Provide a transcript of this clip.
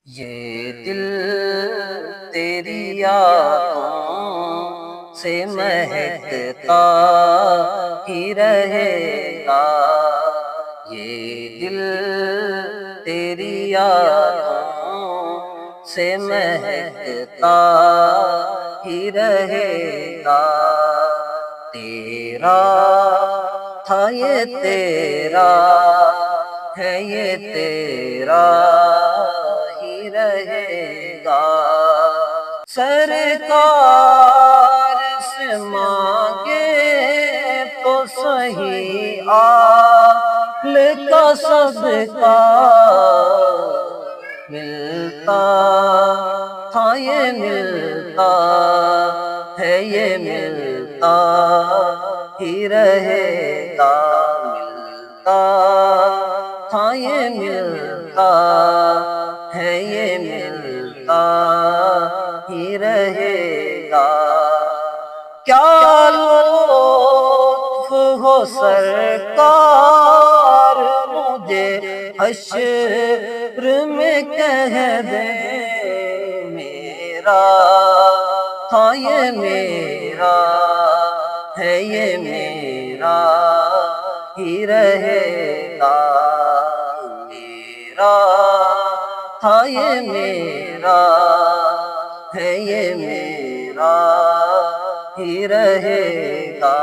یہ دل تیری یادوں سے مہکتا ہی رہے گا، یہ دل تیری یادوں سے مہکتا ہی رہے گا۔ تیرا تھا یہ تیرا ہے، یہ تیرا ہی رہے گا۔ سرکار سے مانگے تو صحیح آل کا صدقہ، ملتا تھا یہ ملتا ہے، یہ ملتا ہی رہے گا۔ ملتا تھا یہ ملتا ہے، یہ ملتا ہی رہے گا۔ کیا لطف ہو سرکار، مجھے حشر میں کہہ دے، میرا تھا یہ میرا ہے، یہ میرا ہی رہے گا۔ میرا تھا یہ میرا ہے، یہ میرا ہی رہے گا۔